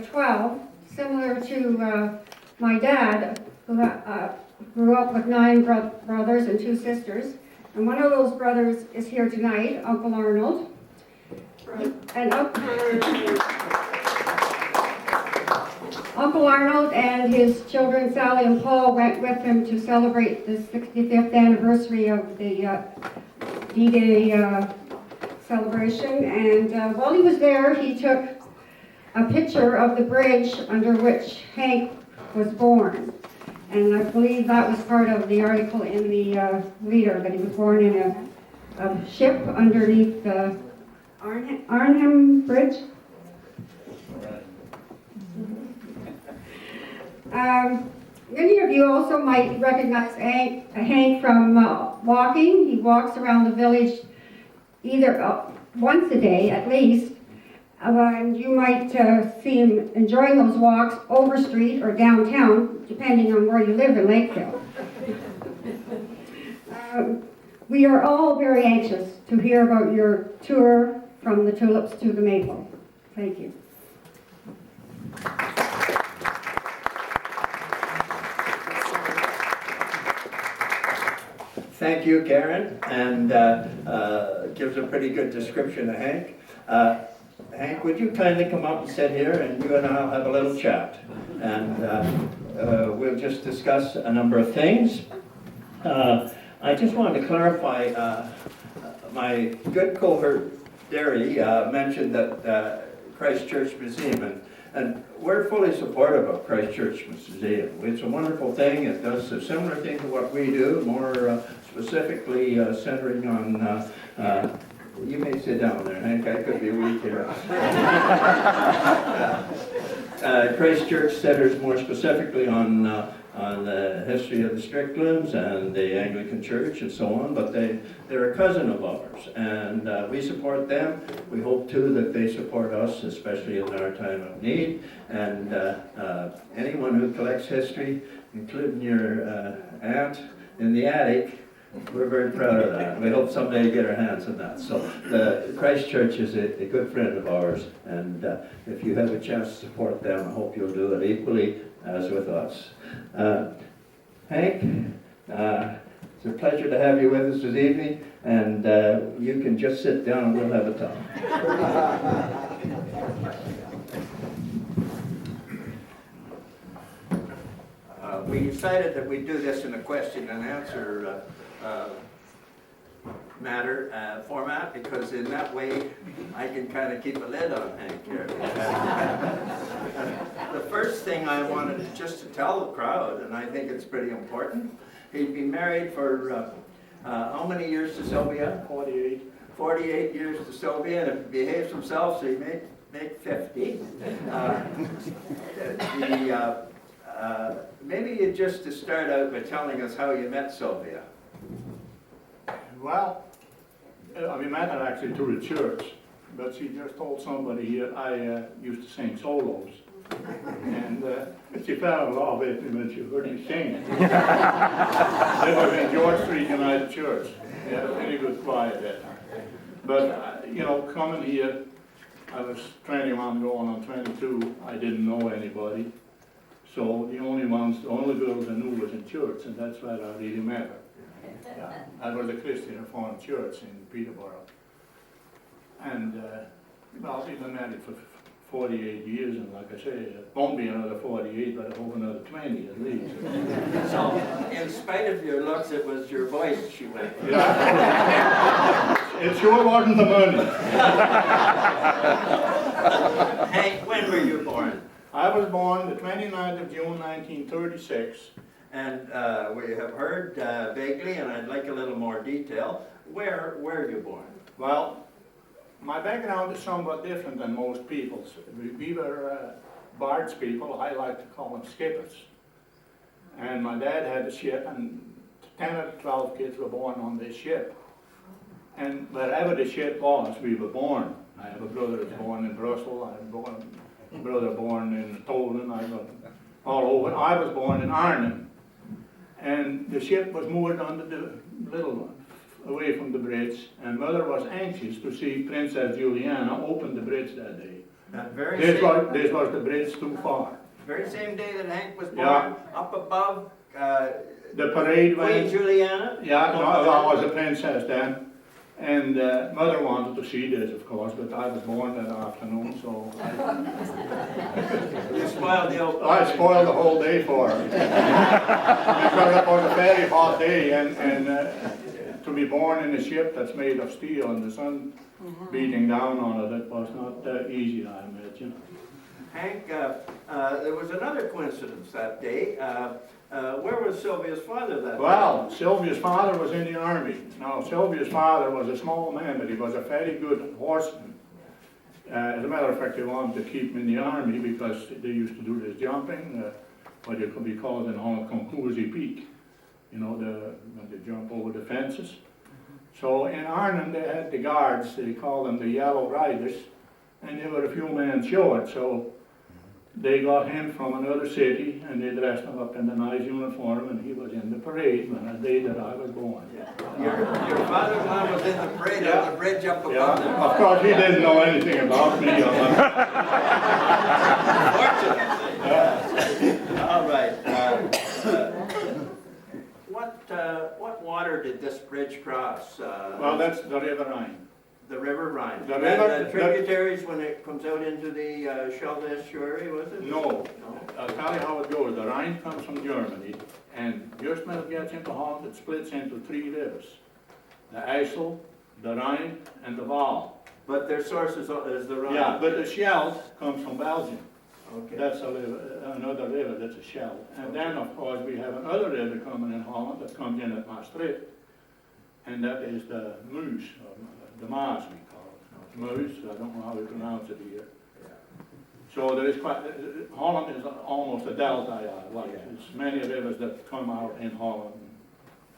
of 12, similar to my dad, who grew up with 9 brothers and 2 sisters. And one of those brothers is here tonight, Uncle Arnold. And Uncle Arnold and his children, Sally and Paul, went with him to celebrate the 65th anniversary of the D-Day celebration. And while he was there, he took a picture of the bridge under which Hank was born. And I believe that was part of the article in the Leader, that he was born in a ship underneath the Arnhem Bridge. Many of you also might recognize Hank from walking. He walks around the village either once a day at least, and you might see him enjoying those walks over street or downtown, depending on where you live in Lakeville. We are all very anxious to hear about your tour from the tulips to the maple. Thank you. Thank you, Karen, and gives a pretty good description of Hank. Hank, would you kindly come up and sit here, and you and I'll have a little chat, and we'll just discuss a number of things. I just wanted to clarify, my good cohort Derry mentioned that Christ Church Museum, and we're fully supportive of Christ Church Museum. It's a wonderful thing. It does a similar thing to what we do, more specifically centering on, you may sit down there, Hank, I could be weak here. Christ Church centers more specifically on the history of the Stricklands and the Anglican Church and so on, but they're a cousin of ours, and we support them. We hope too that they support us, especially in our time of need. And anyone who collects history, including your aunt in the attic, we're very proud of that. We hope someday to get our hands on that. So the Christ Church is a good friend of ours, and if you have a chance to support them, I hope you'll do it equally as with us. Hank, it's a pleasure to have you with us this evening, and you can just sit down and we'll have a talk. We decided that we'd do this in a question and answer format, because in that way I can kind of keep a lid on Hank here. The first thing I wanted just to tell the crowd, and I think it's pretty important, he'd been married for how many years to Sylvia? 48. 48 years to Sylvia, and if he behaves himself, so he may make 50. Maybe you just to start out by telling us how you met Sylvia. Well, we met her actually through the church, but she just told somebody here I used to sing solos. And she fell in love with me when she heard me sing. That was in George Street United Church. We had a pretty good choir there. But, coming here, I was 21 going on 22. I didn't know anybody. So the only girls I knew was in church, and that's where I really met her. Yeah, I was a Christian Reformed church in Peterborough. And, we've been married for 48 years, and like I say, it won't be another 48, but I hope another 20 at least. So, in spite of your looks, it was your voice she went for. Yeah. It sure wasn't the money. Hank, when were you born? I was born the 29th of June, 1936. And we have heard vaguely, and I'd like a little more detail. Where were you born? Well, my background is somewhat different than most people's. We were barge people. I like to call them skippers. And my dad had a ship, and 10 or 12 kids were born on this ship. And wherever the ship was, we were born. I have a brother that's born in Brussels. I have a brother born in Tolen. I got all over. I was born in Arnhem. And the ship was moored under the little one, away from the bridge, and Mother was anxious to see Princess Juliana open the bridge that day. That very This was the bridge too far. very same day that Hank was born, Yeah. up above The parade Queen went, Juliana? yeah, no, I was a princess then. And mother wanted to see this, of course, but I was born that afternoon, so You spoiled the old I spoiled the whole day for her. Because it was a very hot day, and to be born in a ship that's made of steel and the sun beating down on it, it was not easy, I imagine. Hank, there was another coincidence that day. Where was Sylvia's father that day? Well, Sylvia's father was in the army. Now, Sylvia's father was a small man, but he was a very good horseman. As a matter of fact, they wanted to keep him in the army because they used to do this jumping, what it could be called in Holland, conclusie peak. You know, when they jump over the fences. So in Arnhem, they had the guards, they called them the Yellow Riders, and they were a few men short, so they got him from another city, and they dressed him up in a nice uniform, and he was in the parade on the day that I was born. Your father-in-law was in the parade on the bridge up above Yeah, there. of course, he didn't know anything about me. Fortunately. All right. What water did this bridge cross? Well, that's the River Rhine. The River Rhine. The And river- the tributaries when it comes out into the Schelde estuary, was it? No, I'll tell you how it goes. The Rhine comes from Germany, and just when it gets into Holland, it splits into 3 rivers. The IJssel, the Rhine, and the Waal. But their source is the Rhine. Yeah, but the Schelde comes from Belgium. Okay. That's another river, that's a Schelde. And then, of course, we have another river coming in Holland that comes in at Maastricht, and that is the Meuse, or the Maas we call it. Meuse, I don't know how we pronounce it here. So there is Holland is almost a delta, like there's many rivers that come out in Holland and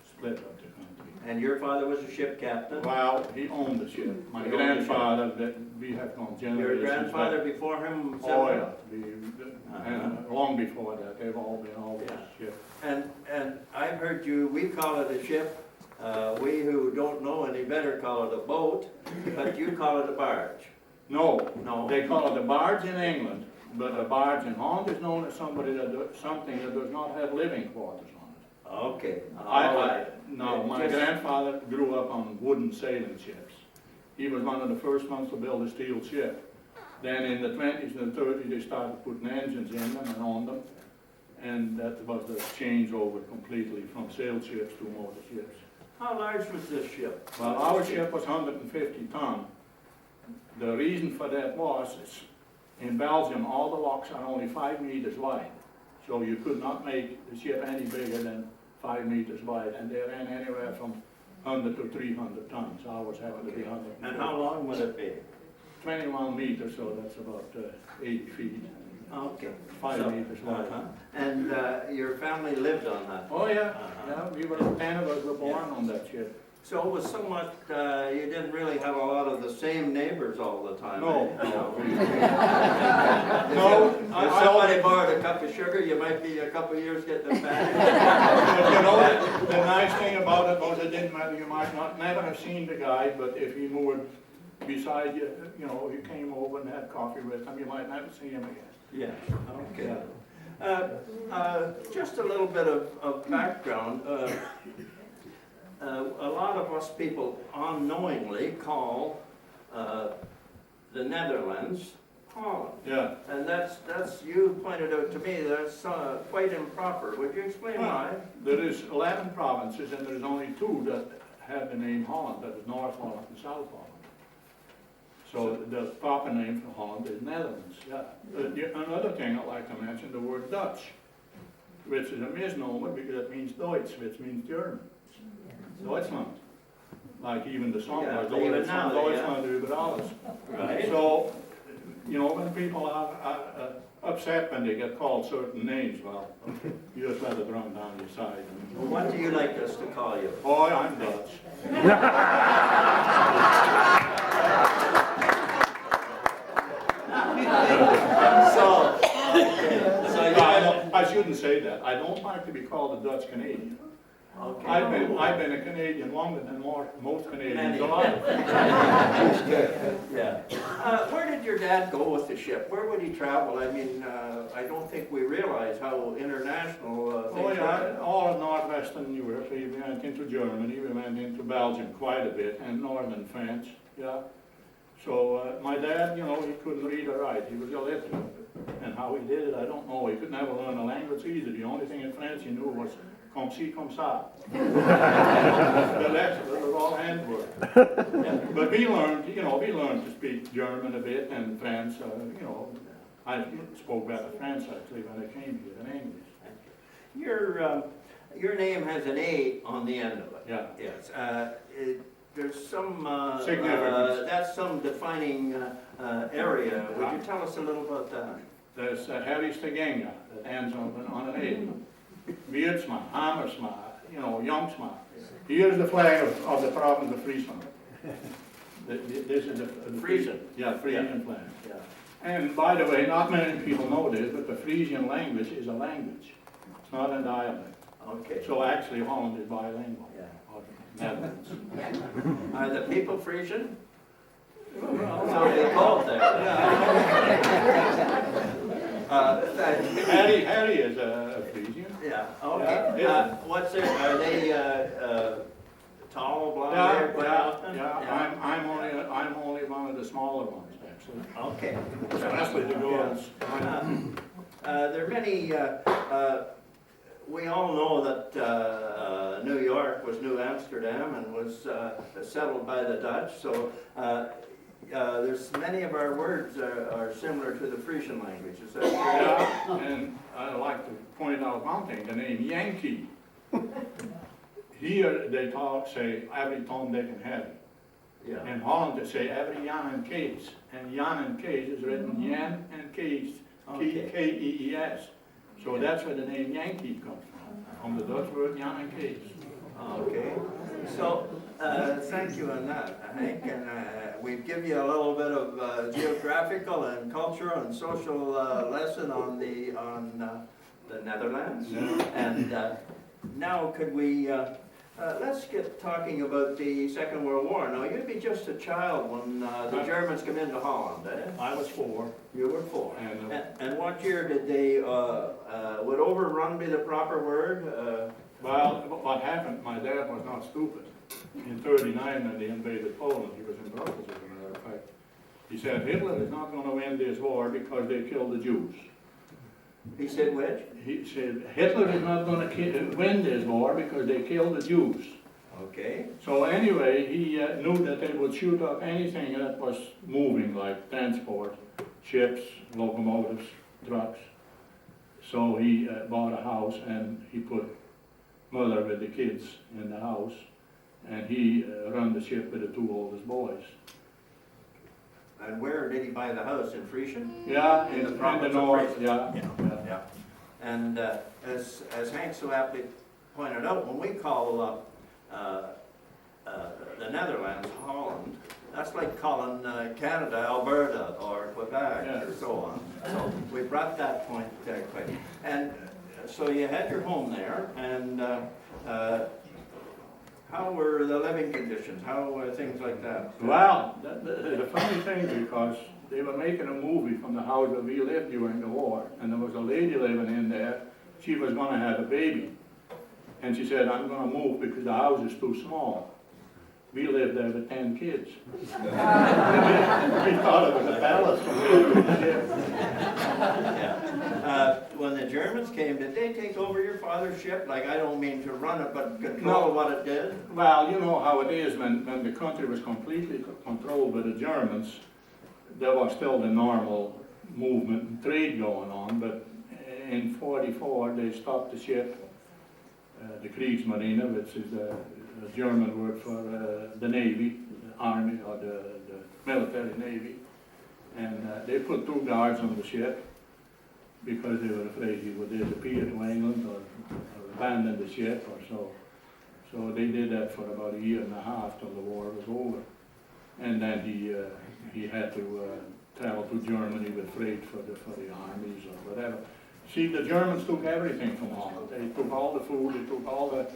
split up the country. And your father was a ship captain? Well, he owned the ship. My He owned the grandfather, that we have gone generations. Your grandfather back. before him? Oh, yeah, and long before that, they've all been always ships. And I've heard we call it a ship. We who don't know any better call it a boat, but you call it a barge. No, No. they call it a barge in England, but a barge in Holland is known as something that does not have living quarters on it. Okay. All right. No, my grandfather grew up on wooden sailing ships. He was one of the first ones to build a steel ship. Then in the 20s and the 30s, they started putting engines in them and on them, and that was the changeover completely from sail ships to motor ships. How large was this ship? Well, our ship was 150 ton. The reason for that was, in Belgium, all the locks are only 5 meters wide. So you could not make the ship any bigger than 5 meters wide, and they ran anywhere from 100 to 300 tons. Ours happened to be 100. And how long would it be? 21 meters, so that's about 80 feet. Okay. 5 meters wide. And your family lived on that? Oh yeah, yeah, we were 10 of us were born on that ship. So it was somewhat, you didn't really have a lot of the same neighbors all the time. No, eh? no. If somebody borrowed a cup of sugar, you might be a couple of years getting it back. But you know, the nice thing about it was it didn't matter, you might not never have seen the guy, but if he moved beside you, you know, you came over and had coffee with him, you might never see him again. Yeah, okay. Just a little bit of background. A lot of us people unknowingly call the Netherlands Holland. Yeah. And that's you pointed out to me, that's quite improper. Would you explain why? There is 11 provinces and there's only 2 that have the name Holland, that is North Holland and South Holland. So the proper name for Holland is Netherlands, yeah. Another thing I'd like to mention, the word Dutch, which is a misnomer because it means Deutsch, which means German. Deutschland. Like even the song was even now, Deutschland über alles. Right. So, you know, when people are upset when they get called certain names, well, you just let it run down your side. Well, what do you like us to call you? Oh, I'm Dutch. So I shouldn't say that. I don't like to be called a Dutch Canadian. Okay. I've been a Canadian longer than most Canadians Many. alive. Yeah. Where did your dad go with the ship? Where would he travel? I mean, I don't think we realize how international Oh things yeah, are. all of northwestern Europe. We went into Germany, we went into Belgium quite a bit, and northern France, yeah. So my dad, you know, he couldn't read or write. He was illiterate. And how he did it, I don't know. He could never learn a language either. The only thing in France he knew was comme ci, comme ça. The rest was all handwork. But we learned, you know, we learned to speak German a bit and French, you know. I spoke better French actually when I came here than English. Your name has an A on the end of it. Yeah. Yes. There's some Significance. that's some defining area. Would you tell us a little about that? There's Herristegenga that ends on an A. Wierdsma, Hammersma, you know, Jongsma. Here's the flag of the province of Friesland. This is the Frisian. Yeah, Frisian flag. Yeah. And by the way, not many people know this, but the Frisian language is a language. It's not a dialect. Okay. So actually Holland is bilingual. Yeah. Or Netherlands. Are the people Frisian? Well, So they call it there. Harry is a Frisian. Yeah, okay. Yeah. What's it, are they tall, blonde hair quite often? Yeah. I'm only one of the smaller ones, actually. Okay. Especially the girls. There are many, we all know that New York was New Amsterdam and was settled by the Dutch, so there's many of our words are similar to the Frisian language, is that true? Yeah, and I'd like to point out one thing, the name Yankee. Here they say every Tom, Dick, and Harry. Yeah. In Holland they say every Jan and Kees. And Jan and Kees is written Jan and Kees, Okay. K-E-E-S. So that's where the name Yankee comes from the Dutch word Jan and Kees. Okay, so thank you on that, Hank, and we give you a little bit of geographical and cultural and social lesson on the Netherlands. Yeah. And now could we, let's get talking about the Second World War. Now you'd be just a child when the Germans come into Holland, eh? I was 4. You were 4. And, And what year did they, would overrun be the proper word? well, what happened, my dad was not stupid. In '39 when they invaded Poland, he was in Brussels as a matter of fact. He said Hitler is not going to win this war because they killed the Jews. He said which? He said Hitler is not going to win this war because they killed the Jews. Okay. So anyway, he knew that they would shoot up anything that was moving, like transport, ships, locomotives, trucks. So he bought a house and he put mother with the kids in the house, and he run the ship with the 2 oldest boys. And where did he buy the house? In Frisian? Yeah, In in the the province of north, Friesland. yeah. Yeah. And as Hank so aptly pointed out, when we call the Netherlands Holland, that's like calling Canada Alberta or Quebec Yes. or so on. So we brought that point quick. And so you had your home there, and how were the living conditions? How were things like that? Well, the funny thing, because they were making a movie from the house where we lived during the war, and there was a lady living in there. She was going to have a baby, and she said, I'm going to move because the house is too small. We lived there with 10 kids. We thought it was a palace compared to the ship. Yeah. When the Germans came, did they take over your father's ship? Like, I don't mean to run it, but control what it did? Well, you know how it is when the country was completely controlled by the Germans, there was still the normal movement and trade going on, but in '44 they stopped the ship, the Kriegsmarine, which is the German word for the Navy, the Army, or the military Navy, and they put 2 guards on the ship because they were afraid he would disappear to England or abandon the ship or so. So they did that for about 1.5 years till the war was over. And then he had to travel to Germany with freight for the armies or whatever. See, the Germans took everything from Holland. They took all the food, they took all the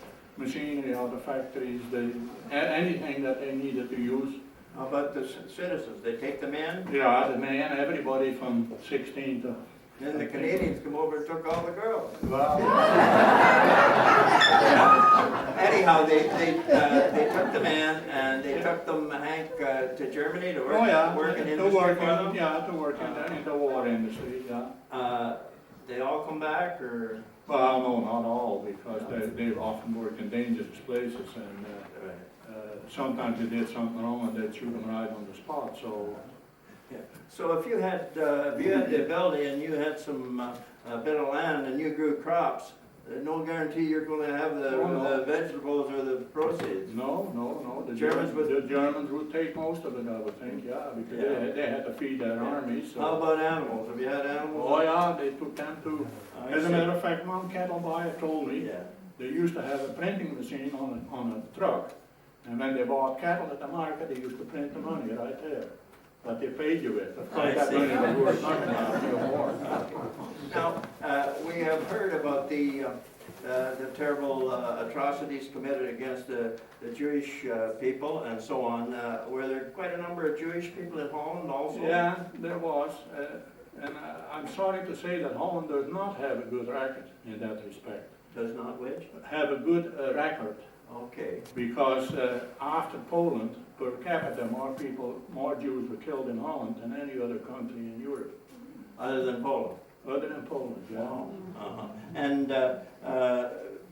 machinery out of factories, anything that they needed to use. How about the citizens? They take them in, Yeah, the man, everybody from 16 to, then the Canadians come over and took all the girls. well, Anyhow, they took them in and they took them, Hank, to Germany to work, oh yeah, work in to industry work for them. in, yeah, to work in the war industry, yeah. They all come back, or? Well, no, not all, because they often work in dangerous places, and sometimes they did something wrong and they'd shoot them right on the spot, so. Yeah. So if you had the ability and you had some bit of land and you grew crops, no guarantee you're going to have the vegetables or the proceeds. No, The Germans would take most of it, I would think, yeah, because Yeah. they had to feed their armies, so. How about animals? Have you had animals? Oh yeah, they took them too. I As a see. matter of fact, one cattle buyer told me, Yeah. they used to have a printing machine on a truck, and when they bought cattle at the market, they used to print the money right there. But they paid you with. Of course, I that see. money was worth nothing after the war. Now, we have heard about the terrible atrocities committed against the Jewish people and so on. Were there quite a number of Jewish people in Holland also? Yeah, there was, and I'm sorry to say that Holland does not have a good record in that respect. Does not which? Have a good record, Okay. because after Poland, per capita, more Jews were killed in Holland than any other country in Europe, Other than Poland? other than Poland, yeah. Wow. And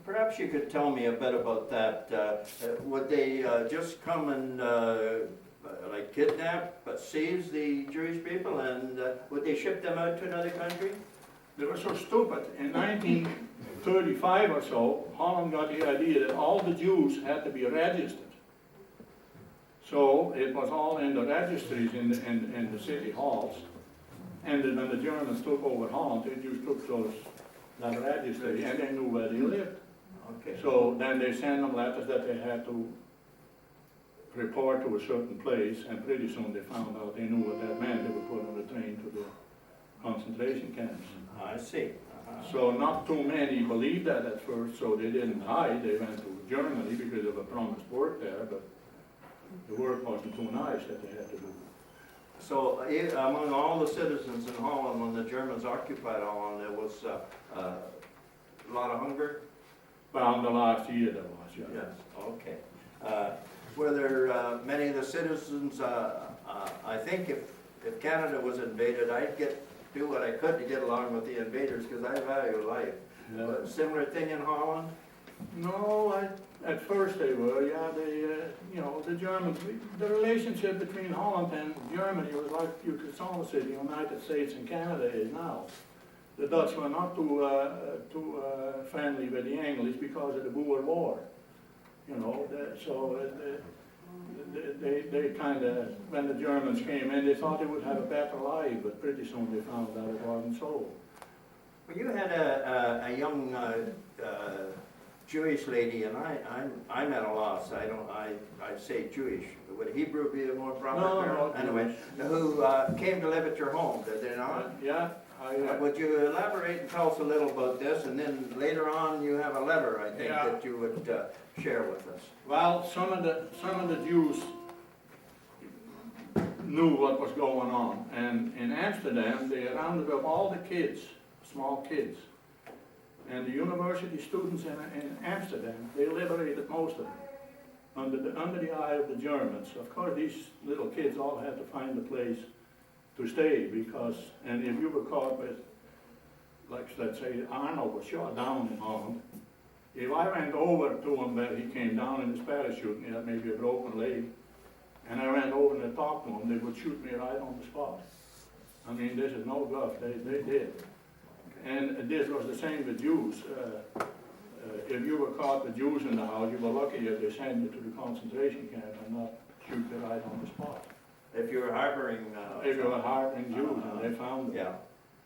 perhaps you could tell me a bit about that. Would they just come and like kidnap, seize the Jewish people, and would they ship them out to another country? They were so stupid. In 1935 or so, Holland got the idea that all the Jews had to be registered. So it was all in the registries in the city halls. And then when the Germans took over Holland, they just took that registry and they knew where they lived. Okay. So then they sent them letters that they had to report to a certain place, and pretty soon they found out they knew what that meant. They were put on a train to the concentration camps. I see. So not too many believed that at first, so they didn't hide. They went to Germany because of a promised work there, but the work wasn't too nice that they had to do. So among all the citizens in Holland, when the Germans occupied Holland, there was a lot of hunger? Well, in the last year there was, yeah. Yes, okay. Were there many of the citizens, I think if Canada was invaded, I'd do what I could to get along with the invaders because I value life. Yeah. But similar thing in Holland? No, at first they were, yeah, the Germans, the relationship between Holland and Germany was like you could almost say the United States and Canada is now. The Dutch were not too friendly with the English because of the Boer War, so they kind of, when the Germans came in, they thought they would have a better life, but pretty soon they found that it wasn't so. Well, you had a young Jewish lady, and I'm at a loss. I'd say Jewish. Would Hebrew be a more proper term? No. Anyway, who came to live at your home, did they not? Yeah. Would you elaborate and tell us a little about this, and then later on you have a letter, I think, Yeah. that you would share with us. Well, some of the Jews knew what was going on, and in Amsterdam they rounded up all the kids, small kids, and the university students in Amsterdam, they liberated most of them under the eye of the Germans. Of course, these little kids all had to find a place to stay because, and if you were caught with, like let's say Arnold was shot down in Holland, if I went over to him where he came down in his parachute and he had maybe a broken leg, and I went over and talked to him, they would shoot me right on the spot. I mean, this is no bluff, they did. And this was the same with Jews. If you were caught with Jews in the house, you were lucky if they sent you to the concentration camp and not shoot you right on the spot. If you were harboring... If you were harboring Jews and they found them. Yeah.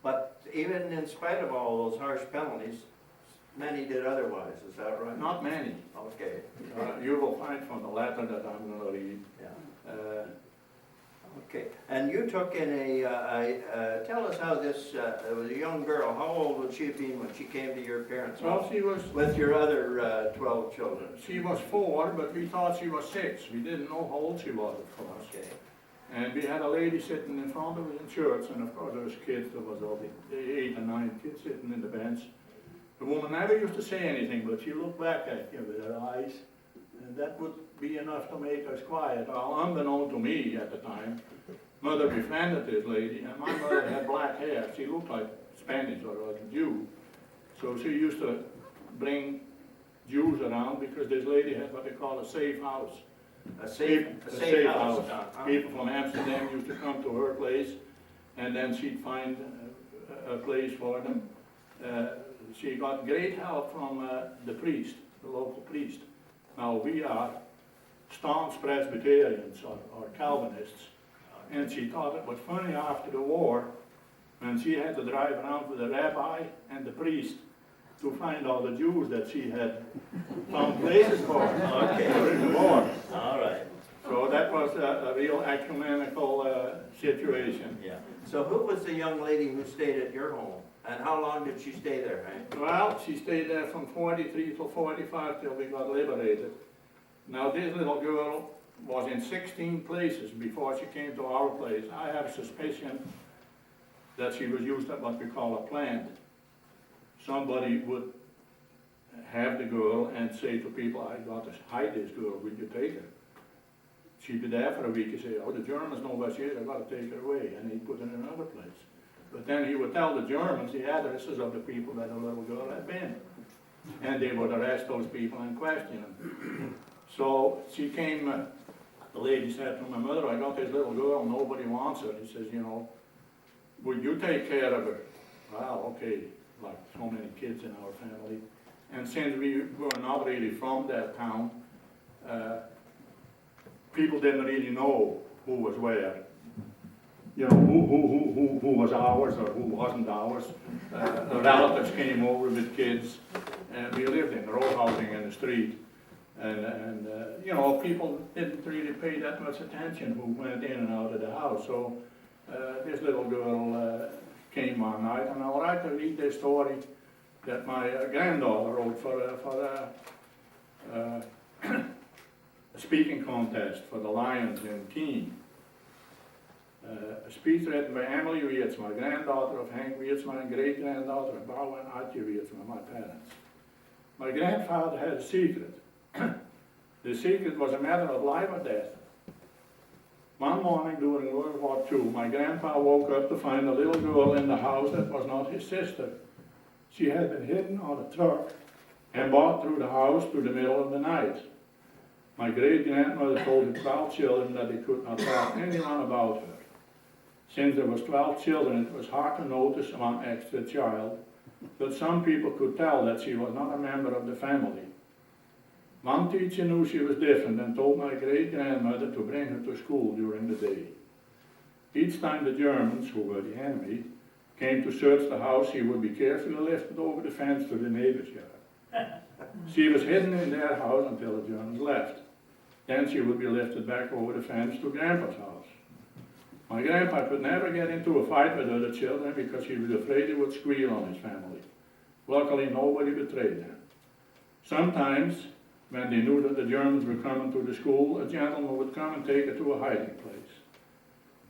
But even in spite of all those harsh penalties, many did otherwise, is that right? Not many. Okay. You will find from the letter that I'm going to read. Yeah. Okay, and you took in tell us how this, there was a young girl, how old would she have been when she came to your parents' Well, house she was, with your other 12 children? she was 4, but we thought she was 6. We didn't know how old she was, of course. Okay, And we had a lady sitting in front of us in church, and of course there was kids, there was all the 8 or 9 kids sitting in the bench. The woman never used to say anything, but she looked back at you with her eyes, and that would be enough to make us quiet. Well, unbeknown to me at the time, mother befriended this lady, and my mother had black hair. She looked like Spanish or a Jew. So she used to bring Jews around because this lady had what they call a safe house. A safe house. People from Amsterdam used to come to her place, and then she'd find a place for them. She got great help from the priest, the local priest. Now we are staunch Presbyterians or Calvinists, and she thought it was funny after the war when she had to drive around with the rabbi and the priest to find all the Jews that she had found places for during the war. All right. So that was a real ecumenical situation. Yeah. So who was the young lady who stayed at your home? And how long did she stay there, Hank? Well, she stayed there from 43 till 45 till we got liberated. Now this little girl was in 16 places before she came to our place. I have a suspicion that she was used at what we call a plant. Somebody would have the girl and say to people, I got to hide this girl, will you take her? She'd be there for a week and say, oh, the Germans know where she is, I've got to take her away, and he'd put her in another place. But then he would tell the Germans the addresses of the people that the little girl had been. And they would arrest those people and question them. So she came, the lady said to my mother, I got this little girl, nobody wants her. He says, you know, would you take care of her? Well, okay, like so many kids in our family. And since we were not really from that town, people didn't really know who was where. You know, who was ours or who wasn't ours. The relatives came over with kids, and we lived in row housing in the street. And you know, people didn't really pay that much attention who went in and out of the house. So this little girl came one night, and I'll write to read this story that my granddaughter wrote for a speaking contest for the Lions in Keene. A speech written by Emily Wierdsma, granddaughter of Hank Wierdsma and great-granddaughter of Bouw and Adje Wierdsma, my parents. My grandfather had a secret. The secret was a matter of life or death. One morning during World War II, my grandpa woke up to find a little girl in the house that was not his sister. She had been hidden on a truck and brought through the house through the middle of the night. My great-grandmother told the 12 children that they could not tell anyone about her. Since there was 12 children, it was hard to notice one extra child, but some people could tell that she was not a member of the family. One teacher knew she was different and told my great-grandmother to bring her to school during the day. Each time the Germans, who were the enemy, came to search the house, she would be carefully lifted over the fence to the neighbor's yard. She was hidden in their house until the Germans left. Then she would be lifted back over the fence to Grandpa's house. My grandpa could never get into a fight with other children because he was afraid he would squeal on his family. Luckily, nobody betrayed them. Sometimes, when they knew that the Germans were coming to the school, a gentleman would come and take her to a hiding place.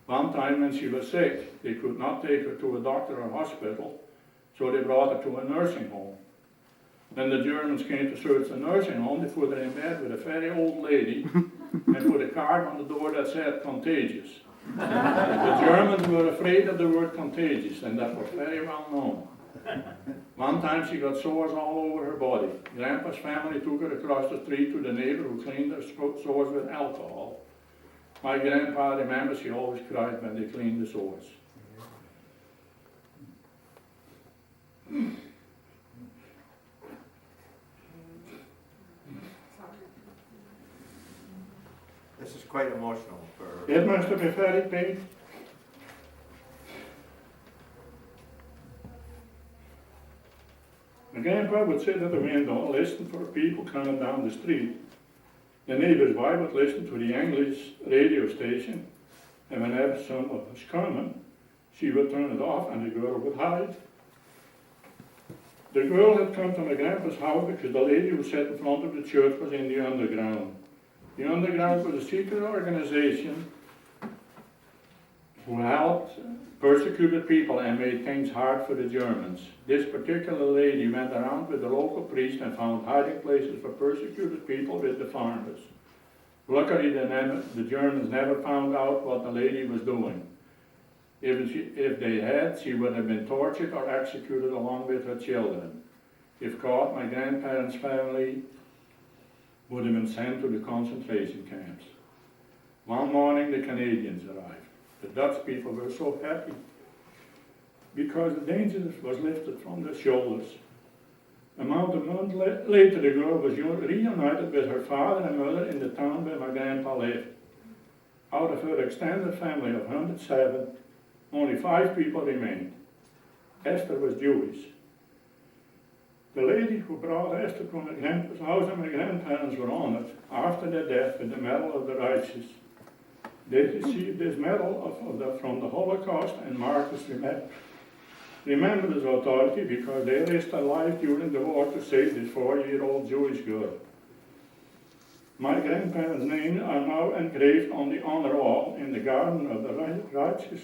One time when she was sick, they could not take her to a doctor or hospital, so they brought her to a nursing home. When the Germans came to search the nursing home, they put her in bed with a very old lady and put a card on the door that said contagious. The Germans were afraid of the word contagious, and that was very well known. One time she got sores all over her body. Grandpa's family took her across the street to the neighbor who cleaned her sores with alcohol. My grandpa remembers she always cried when they cleaned the sores. This is quite emotional for... It must have been very painful. My grandpa would sit at the window and listen for people coming down the street. The neighbor's wife would listen to the English radio station, And whenever someone was coming, she would turn it off and the girl would hide. The girl had come to my grandpa's house because the lady who sat in front of the church was in the underground. The underground was a secret organization who helped persecuted people and made things hard for the Germans. This particular lady went around with the local priest and found hiding places for persecuted people with the farmers. Luckily, the Germans never found out what the lady was doing. If they had, she would have been tortured or executed along with her children. If caught, my grandparents' family would have been sent to the concentration camps. One morning, the Canadians arrived. The Dutch people were so happy because the danger was lifted from their shoulders. A month later, the girl was reunited with her father and mother in the town where my grandpa lived. Out of her extended family of 107, only 5 people remained. Esther was Jewish. The lady who brought Esther to my grandpa's house and my grandparents were honored after their death with the Medal of the Righteous. They received this medal from the Holocaust and Marcus remembered his authority because they risked their life during the war to save this 4-year-old Jewish girl. My grandparents' names are now engraved on the honor wall in the Garden of the Righteous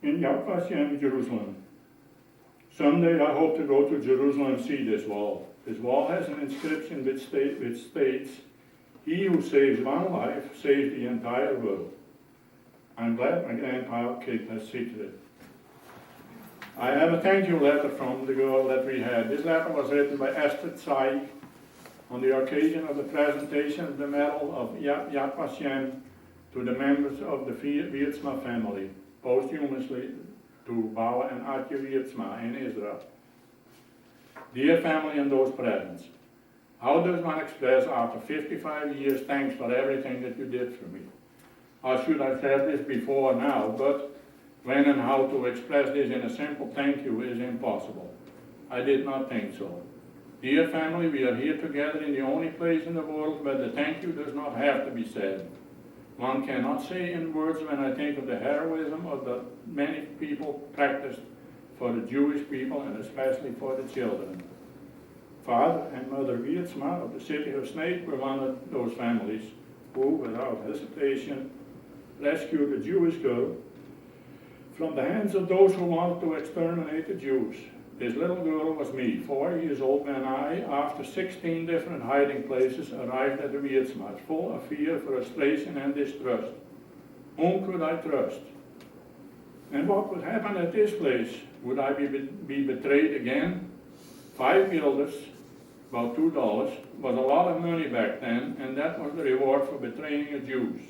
in Yad Vashem, Jerusalem. Someday I hope to go to Jerusalem and see this wall. This wall has an inscription which states, "He who saves one life saves the entire world." I'm glad my grandpa kept that secret. I have a thank you letter from the girl that we had. This letter was written by Esther Tsai on the occasion of the presentation of the Medal of Yad Vashem to the members of the Wierdsma family, posthumously to Bala and Atje Wierdsma in Israel. Dear family and those present, how does one express after 55 years thanks for everything that you did for me? Or should I said this before now, but when and how to express this in a simple thank you is impossible. I did not think so. Dear family, we are here together in the only place in the world where the thank you does not have to be said. One cannot say in words when I think of the heroism of the many people practiced for the Jewish people and especially for the children. Father and Mother Wierdsma of the city of Snake were one of those families who, without hesitation, rescued a Jewish girl from the hands of those who wanted to exterminate the Jews. This little girl was me, 4 years old, when I, after 16 different hiding places, arrived at the Wierdsma, full of fear, frustration, and distrust. Whom could I trust? And what would happen at this place? Would I be betrayed again? 5 guilders, about $2, was a lot of money back then, and that was the reward for betraying the Jews.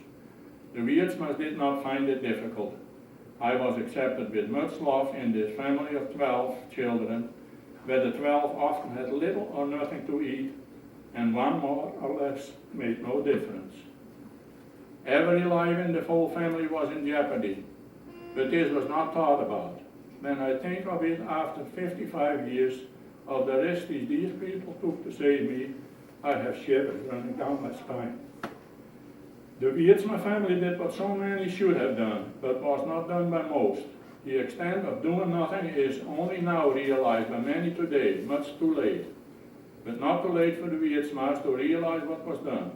The Wierdsmas did not find it difficult. I was accepted with much love in this family of 12 children, where the 12 often had little or nothing to eat, and one more or less made no difference. Every life in the whole family was in jeopardy, but this was not thought about. When I think of it after 55 years of the risk these people took to save me, I have shivers running down my spine. The Wierdsma family did what so many should have done, but was not done by most. The extent of doing nothing is only now realized by many today, much too late. But not too late for the Wierdsmas to realize what was done.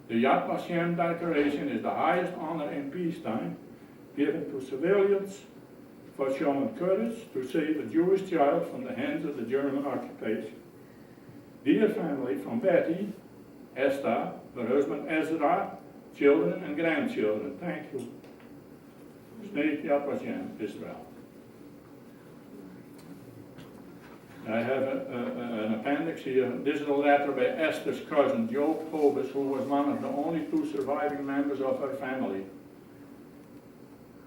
The Yad Vashem Declaration is the highest honor in peacetime, given to civilians for showing courage to save a Jewish child from the hands of the German occupation. Dear family, from Betty, Esther, her husband Ezra, children and grandchildren, thank you. Snake Yad Vashem, Israel. I have an appendix here. This is a letter by Esther's cousin, Joe Pobus, who was one of the only 2 surviving members of her family.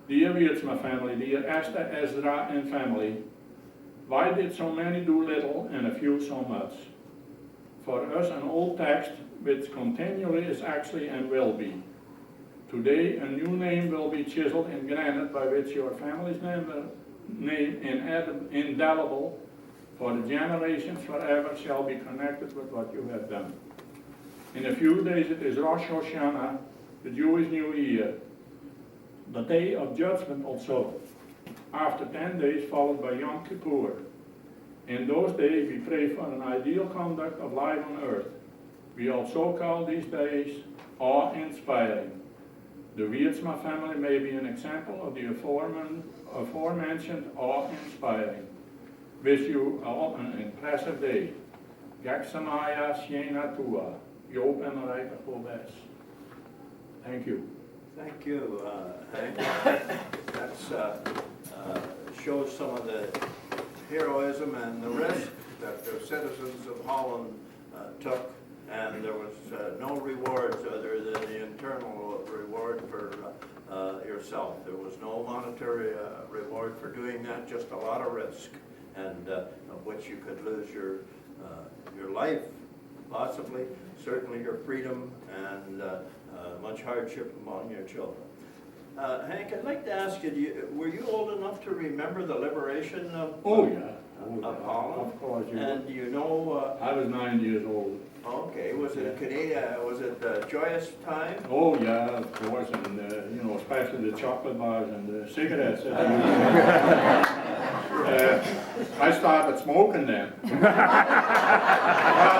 Dear Wierdsma family, dear Esther, Ezra, and family, why did so many do little and a few so much? For us, an old text which continually is actually and will be. Today, a new name will be chiseled in granite by which your family's name indelible for the generations forever shall be connected with what you have done. In a few days it is Rosh Hashanah, the Jewish New Year, the Day of Judgment also, after 10 days followed by Yom Kippur. In those days we pray for an ideal conduct of life on earth. We also call these days awe-inspiring. The Wierdsma family may be an example of the aforementioned awe-inspiring. Wish you all an impressive day. Gaksamaya Siena Tua. Joop en Marijke Gobes. Thank you. Thank you, Hank. That shows some of the heroism and the risk that the citizens of Holland took, and there was no rewards other than the internal reward for yourself. There was no monetary reward for doing that, just a lot of risk, and of which you could lose your life, possibly, certainly your freedom, and much hardship among your children. Hank, I'd like to ask you, were you old enough to remember the liberation of, Oh yeah. of Holland? Of course. And you know, I was 9 years old. okay, was it Canada, was it a joyous time? Oh yeah, of course, and you know, especially the chocolate bars and the cigarettes. I started smoking then. Well,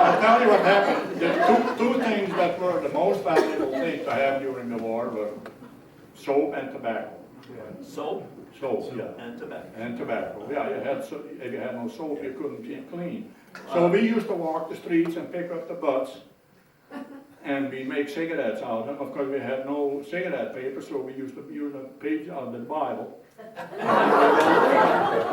I'll tell you what happened. The two things that were the most valuable things I had during the war were soap and tobacco. Soap Soap, yeah. and tobacco. And tobacco. Yeah, if you had no soap, you couldn't keep clean. So we used to walk the streets and pick up the butts, and we make cigarettes out of them. Of course, we had no cigarette paper, so we used to use a page of the Bible.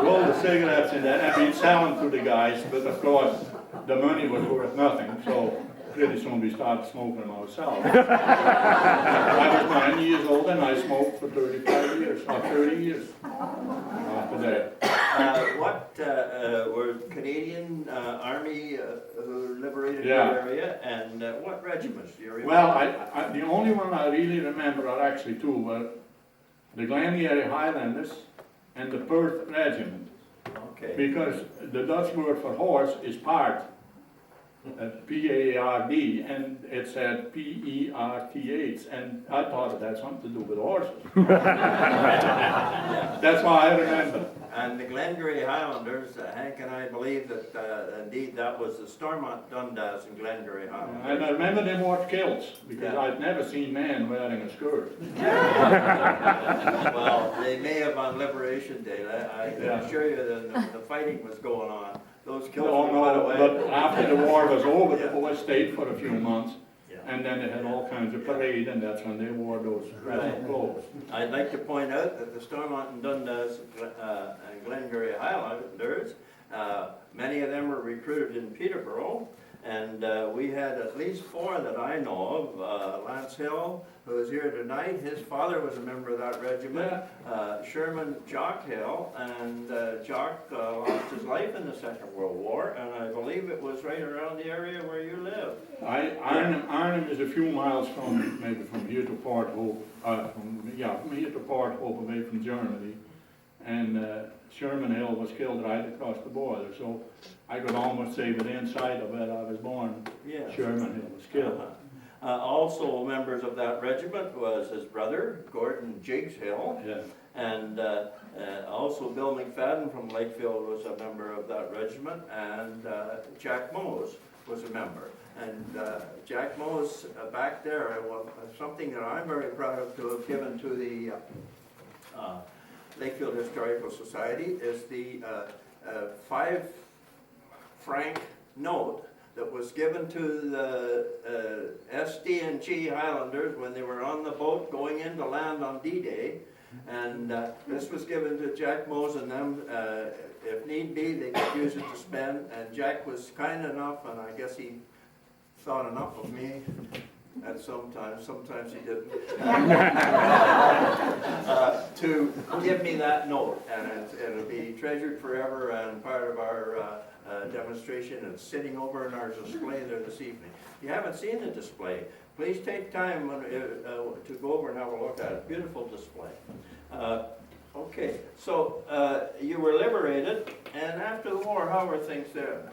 Roll the cigarettes in that, and we'd sell them to the guys, but of course, the money was worth nothing, so pretty soon we started smoking them ourselves. I was 9 years old and I smoked for 35 years, or 30 years after that. What were Canadian Army who liberated Yeah. the area, and what regiments do you remember? Well, the only one I really remember are actually two, were the Glengarry Highlanders and the Perth Regiment, Okay. because the Dutch word for horse is paard. P-A-R-D, and it said P-E-R-T-H, and I thought it had something to do with horses. That's why I remember. And the Glengarry Highlanders, Hank and I believe that indeed that was the Stormont Dundas and Glengarry Highlanders. And I remember they wore kilts, because Yeah. I'd never seen men wearing a skirt. Well, they may have on Liberation Day. I can Yeah. assure you that the fighting was going on. Those kills Oh were put no, away. but after the war was over, the Yeah. boys stayed for a few months, Yeah. and then they had all kinds of parade, and that's when they wore those Right. clothes. I'd like to point out that the Stormont and Dundas and Glengarry Highlanders, many of them were recruited in Peterborough, and we had at least 4 that I know of. Lance Hill, who is here tonight, his father was a member of that regiment. Sherman Jock Hill, and Jock lost his life in the Second World War, and I believe it was right around the area where you live. Arnhem is a few miles from, maybe from here to Port Hope, from here to Port Hope, away from Germany. And Sherman Hill was killed right across the border, so I could almost say within sight of where I was born, Yeah. Sherman Hill was killed. Also members of that regiment was his brother, Gordon Jiggs Hill, Yeah. and also Bill McFadden from Lakefield was a member of that regiment, and Jack Mose was a member. And Jack Mose, back there, something that I'm very proud of to have given to the Lakefield Historical Society is the 5-franc note that was given to the SD&G Highlanders when they were on the boat going in to land on D-Day. And this was given to Jack Mose and them. If need be, they could use it to spend. And Jack was kind enough, and I guess he thought enough of me at sometimes he didn't, to give me that note. And it'll be treasured forever and part of our demonstration, and sitting over in our display there this evening. If you haven't seen the display, please take time to go over and have a look at it. Beautiful display. Okay, so you were liberated, and after the war, how were things there?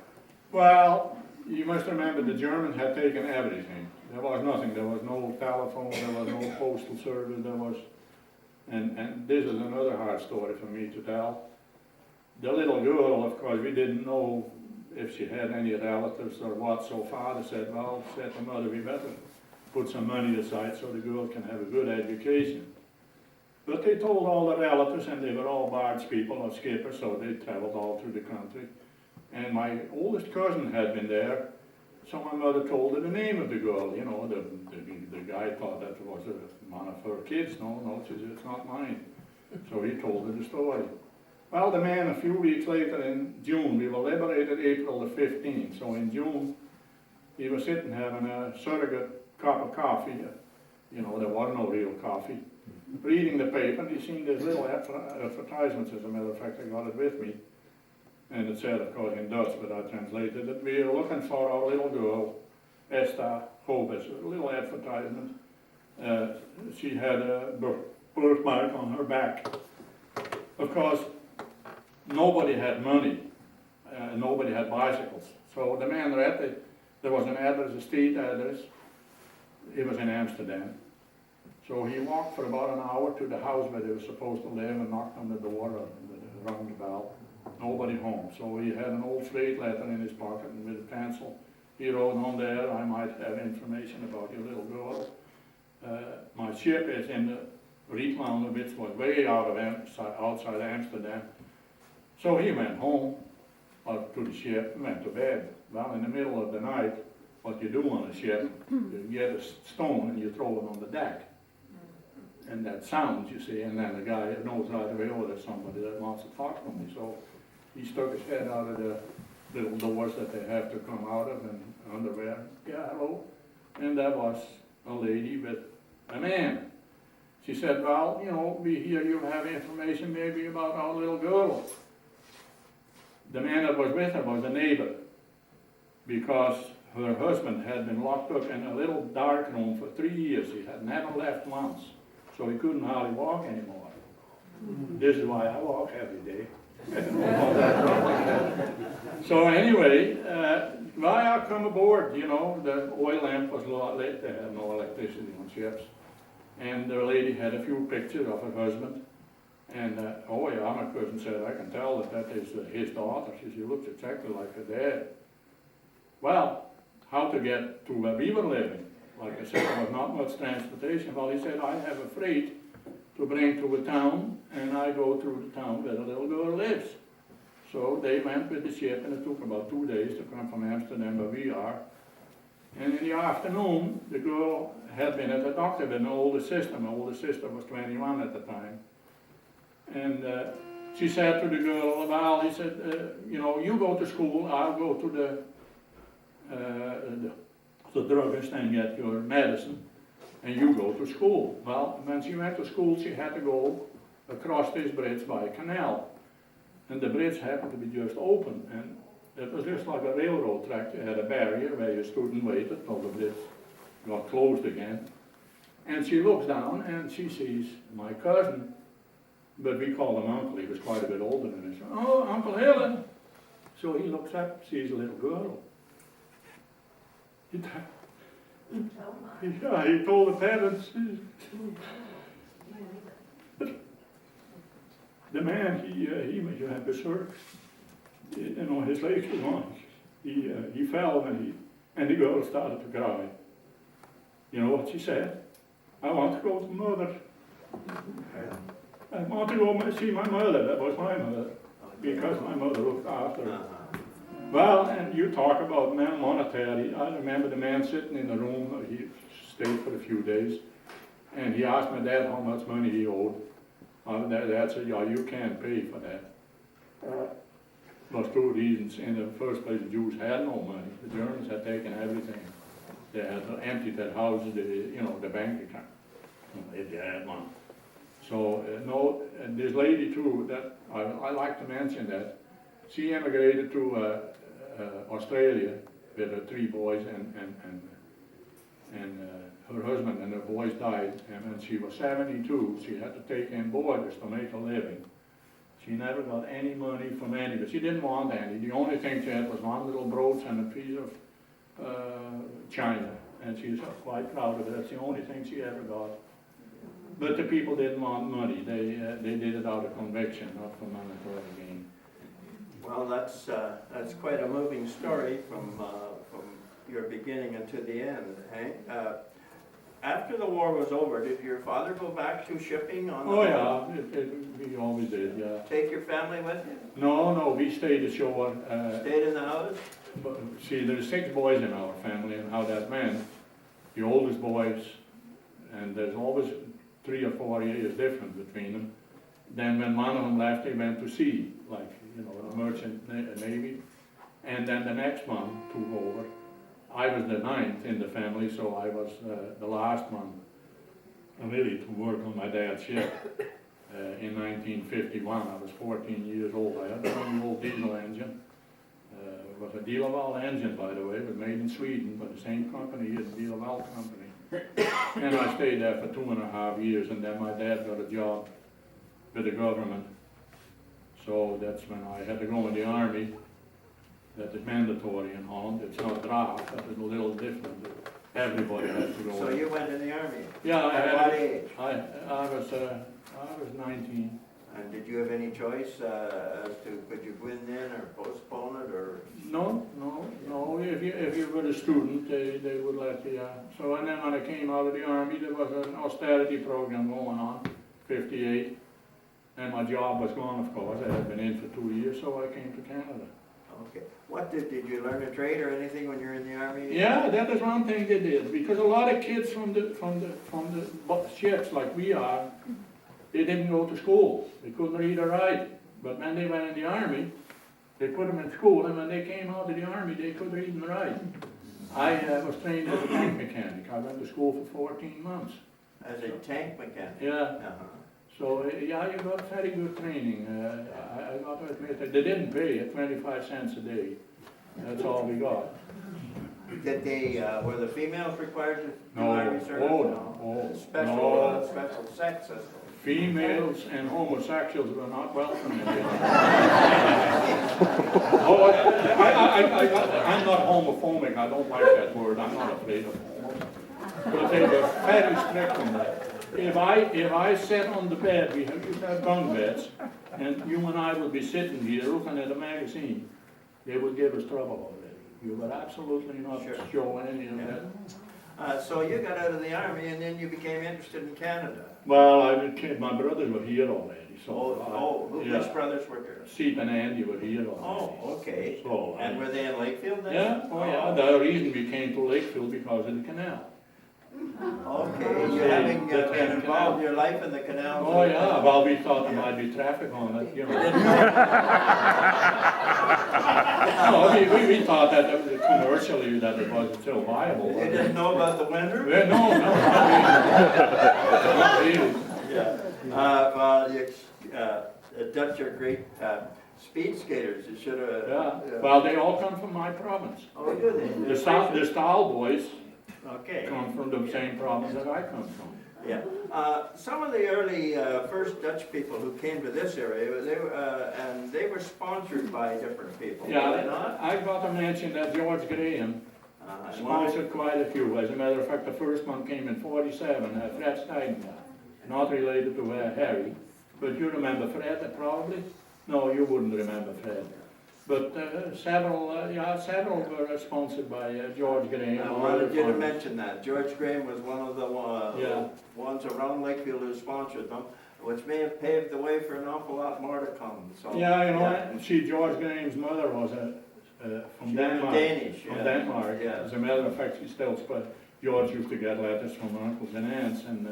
Well, you must remember the Germans had taken everything. There was nothing, there was no telephone, there was no postal service, there was, and this is another hard story for me to tell. The little girl, of course, we didn't know if she had any relatives or what, so father said, well, said to mother, we better put some money aside so the girl can have a good education. But they told all the relatives, and they were all barge people or skippers, so they traveled all through the country. And my oldest cousin had been there, so my mother told her the name of the girl. You know, the guy thought that was one of her kids. No, she said, it's not mine. So he told her the story. Well, the man, a few weeks later in June, we were liberated April the 15th. So in June, he was sitting having a surrogate cup of coffee. You know, there was no real coffee. Reading the paper, and he seen this little advertisement. As a matter of fact, I got it with me. And it said, of course, in Dutch, but I translated it. We are looking for our little girl, Esther Hobes, a little advertisement. She had a birthmark on her back. Of course, nobody had money. Nobody had bicycles. So the man read it. There was an address, a street address. It was in Amsterdam. So he walked for about an hour to the house where they were supposed to live and knocked on the door and rang the bell. Nobody home. So he had an old freight letter in his pocket, and with a pencil he wrote on there, I might have information about your little girl. My ship is in the Rietland, which was way outside Amsterdam. So he went home, to the ship, and went to bed. Well, in the middle of the night, what you do on a ship, you get a stone and you throw it on the deck. And that sounds, you see, and then the guy knows right away, oh, there's somebody that wants to talk to me. So he stuck his head out of the little doors that they have to come out of, and underwear. Yeah, hello. And that was a lady with a man. She said, well, you know, we hear you have information maybe about our little girl. The man that was with her was a neighbor, because her husband had been locked up in a little dark room for 3 years. He had never left once, so he couldn't hardly walk anymore. This is why I walk every day. So anyway, why I come aboard, you know, the oil lamp was lit, they had no electricity on ships. And the lady had a few pictures of her husband. And, oh yeah, my cousin said, I can tell that is his daughter. She said, she looks exactly like her dad. Well, how to get to where we were living? Like I said, there was not much transportation. Well, he said, I have a freight to bring to a town, and I go through the town where the little girl lives. So they went with the ship, and it took about 2 days to come from Amsterdam where we are. And in the afternoon, the girl had been at the doctor with an older sister. My older sister was 21 at the time. And she said to the girl, well, he said, you know, you go to school, I'll go to the druggist and get your medicine, and you go to school. Well, when she went to school, she had to go across this bridge by a canal. And the bridge happened to be just open, and it was just like a railroad track. You had a barrier where you stood and waited till the bridge got closed again. And she looks down and she sees my cousin, but we call him Uncle. He was quite a bit older than us. Oh, Uncle Helen. So he looks up, sees a little girl. He told the parents. The man, he had the surf. You know, his legs were gone. He fell and the girl started to cry. You know what she said? I want to go to mother. I want to go see my mother. That was my mother, because my mother looked after her. Well, and you talk about monetary. I remember the man sitting in the room. He stayed for a few days, and he asked my dad how much money he owed. My dad said, yeah, you can't pay for that. There was two reasons. In the first place, the Jews had no money. The Germans had taken everything. They had emptied their houses, the bank account, if they had one. So, no, and this lady too, that I like to mention that, she emigrated to Australia with her 3 boys, and her husband and her boys died, and when she was 72, she had to take in boarders to make a living. She never got any money from anybody. She didn't want any. The only thing she had was one little brooch and a piece of china. and she's quite proud of it. That's the only thing she ever got. But the people didn't want money. They did it out of conviction, not for monetary gain. Well, that's quite a moving story from your beginning and to the end, Hank. After the war was over, did your father go back to shipping on the boat? Yeah, he always did, yeah. Take your family with you? No, we stayed ashore. Stayed in the house? But see, there's 6 boys in our family, and how that went, the oldest boys, and there's always 3 or 4 years difference between them. Then when one of them left, they went to sea, like, the merchant navy. And then the next one took over. I was the 9th in the family, so I was the last one really to work on my dad's ship. In 1951, I was 14 years old. I had an old diesel engine. It was a Dealerval engine, by the way. It was made in Sweden, but the same company as the Dealerval company. And I stayed there for 2.5 years, and then my dad got a job with the government. So that's when I had to go in the army. That is mandatory in Holland. It's not draft, but it's a little different. Everybody has to go. So you went in the army? Yeah, At what age? I was 19. And did you have any choice as to could you go in then or postpone it or? No. If you were a student, they would let you. So and then when I came out of the army, there was an austerity program going on, 58, and my job was gone. Of course, I had been in for 2 years, so I came to Canada. Okay. What did you learn a trade or anything when you were in the army? Yeah, that is one thing they did, because a lot of kids from the ships like we are, they didn't go to school. They couldn't read or write. But when they went in the army, they put them in school, and when they came out of the army, they could read and write. I was trained as a tank mechanic. I went to school for 14 months. As a tank mechanic? Yeah. Uh-huh. So, yeah, you got very good training. I got to admit that they didn't pay it 25 cents a day. That's all we got. Did they, were the females required to do No. army service? Oh, Special sex system. Females and homosexuals were not welcome in there. I'm not homophobic. I don't like that word. I'm not afraid of homos. But they were very strict on that. If I sat on the bed, we used to have bunk beds, and you and I would be sitting here looking at a magazine, they would give us trouble already. You would absolutely not show any of that. So you got out of the army and then you became interested in Canada. Well, my brothers were here already, so. Which brothers were here? Seep and Andy were here already. Oh, okay. So, And were they in Lakefield then? Yeah. The reason we came to Lakefield because of the canal. Okay, you having been involved your life in the canal? Oh, yeah, well, we thought there might be traffic on it, No, we thought that commercially that it was still viable. You didn't know about the winter? Yeah, no, not really. Yeah. Well, the Dutch are great speed skaters. You should have. Yeah, well, they all come from my province. Oh, do they? The Stahl boys Okay. come from the same province that I come from. Yeah. Some of the early first Dutch people who came to this area, they were sponsored by different people. Yeah, were they not? I got to mention that George Graham sponsored quite a few. As a matter of fact, the first one came in 47, Fred Steigenbach. Not related to Harry, but you remember Fred probably? No, you wouldn't remember Fred. But several were sponsored by George Graham. Well, you didn't mention that. George Graham was one of the ones around Lakefield who sponsored them, which may have paved the way for an awful lot more to come. So, yeah, see, George Graham's mother was from Denmark. Danish, From Denmark. Yeah. As a matter of fact, she still spoke. George used to get letters from uncles and aunts, and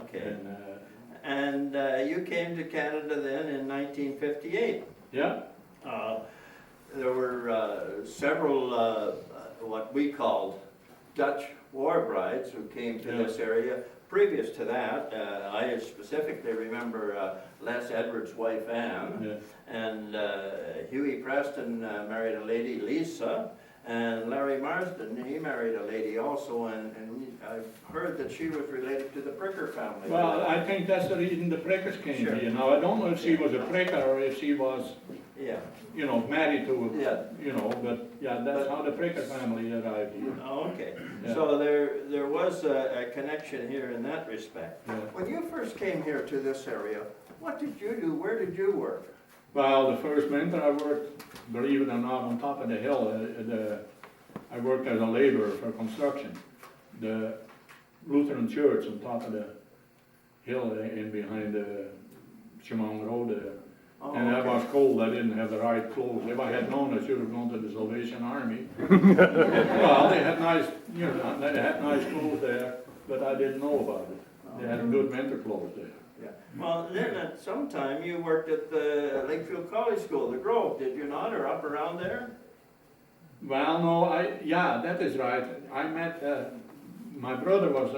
okay. And you came to Canada then in 1958. Yeah. There were several what we called Dutch war brides who came to this area. Previous to that, I specifically remember Les Edwards' wife Anne, and Huey Preston married a lady, Lisa, And Larry Marsden, he married a lady also, and I've heard that she was related to the Pricker family. Well, I think that's the reason the Prickers came Sure. here. Now, I don't know if she was a Pricker or if she was, Yeah, you know, married to, yeah. you know, but yeah, that's how the Pricker family arrived here. Oh, okay. Yeah. So there was a connection here in that respect. Yeah. When you first came here to this area, what did you do? Where did you work? Well, the first winter I worked, believe it or not, on top of the hill. I worked as a laborer for construction. The Lutheran church on top of the hill in behind the Chemung Road there. Oh, And that okay. was cold, I didn't have the right clothes. If I had known, I should have gone to the Salvation Army. Well, they had nice, you know, they had nice clothes there, but I didn't know about it. They had good winter clothes there. Yeah. Well, then at some time you worked at the Lakefield College School, the Grove, did you not, or up around there? Well, no, yeah, that is right. I met, my brother was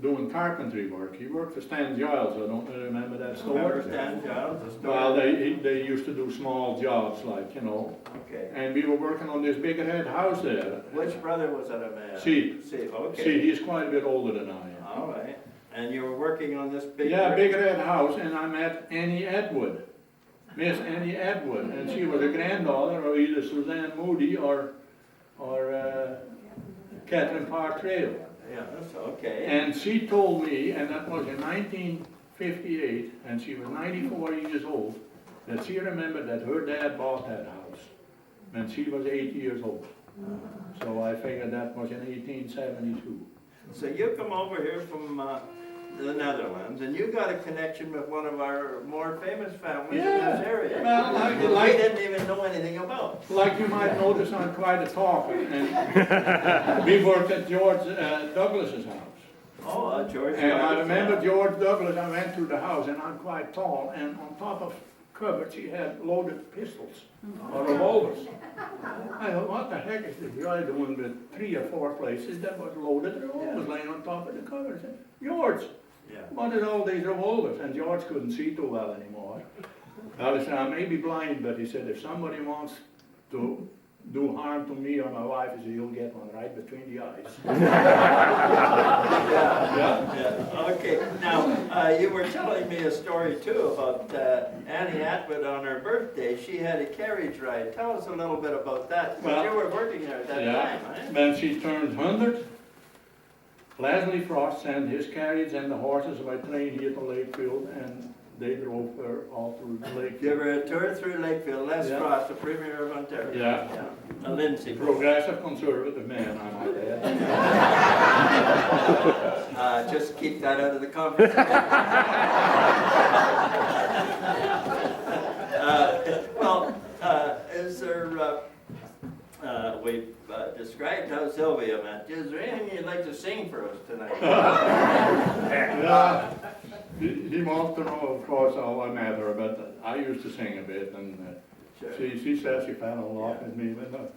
doing carpentry work. He worked for Stan Giles, I don't remember that store. Remember Stan Giles, the store? Well, they used to do small jobs, like, you know, Okay. and we were working on this big red house there. Which brother was that a man? Steve. Steve, okay. See, he's quite a bit older than I am. All right. And you were working on this big... Yeah, big red house, and I met Annie Edward, Miss Annie Edward, and she was a granddaughter of either Suzanne Moody or Catherine Park Trail. Yeah, that's okay. And she told me, and that was in 1958, and she was 94 years old, that she remembered that her dad bought that house when she was 8 years old. So I figured that was in 1872. So you come over here from the Netherlands, and you got a connection with one of our more famous families in this area. Well, we didn't even know anything about. Like you might notice, I'm quite a talker, and we worked at George Douglas's house. Oh, George. And I Douglas, remember yeah. George Douglas, I went to the house, and I'm quite tall, and on top of cupboards, he had loaded pistols, or revolvers. I thought, what the heck is this guy doing with 3 or 4 places that was loaded revolvers laying on top of the cupboards? I said, George, Yeah. what is all these revolvers? And George couldn't see too well anymore. I said, I may be blind, but he said, if somebody wants to do harm to me or my wife, he said, you'll get one right between the eyes. Yeah. Okay. Now, you were telling me a story too about Annie Atwood on her birthday. She had a carriage ride. Tell us a little bit about that. Because you were working there at that time, eh? When she turned 100, Leslie Frost sent his carriage and the horses by train here to Lakefield, and they drove her all through Lakefield. Give her a tour through Lakefield. Les Yeah. Frost, the Premier of Ontario. Yeah. A Lindsay. Progressive conservative man, I might add. Just keep that out of the conversation. Is there, we've described how Sylvia met you. Is there anything you'd like to sing for us tonight? Yeah, he wants to know, of course, how I met her, but I used to sing a bit, and Sure. she says she fell in love with me, but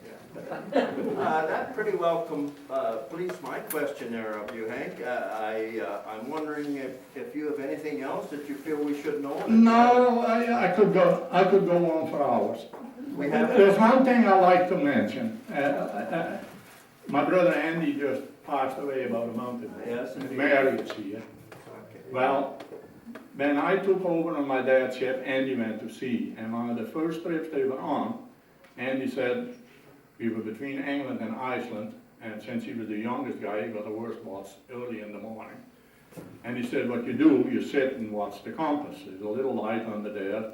That pretty well completes my question there of you, Hank. I'm wondering if you have anything else that you feel we should know? no, I could go on for hours. We have. There's one thing I like to mention. My brother Andy just passed away about a month ago. Yes, indeed. Mary is here. Okay. Well, when I took over on my dad's ship, Andy went to sea, and one of the first trips they were on, Andy said, we were between England and Iceland, and since he was the youngest guy, he got the worst watch early in the morning. And he said, what you do, you sit and watch the compass. There's a little light under there.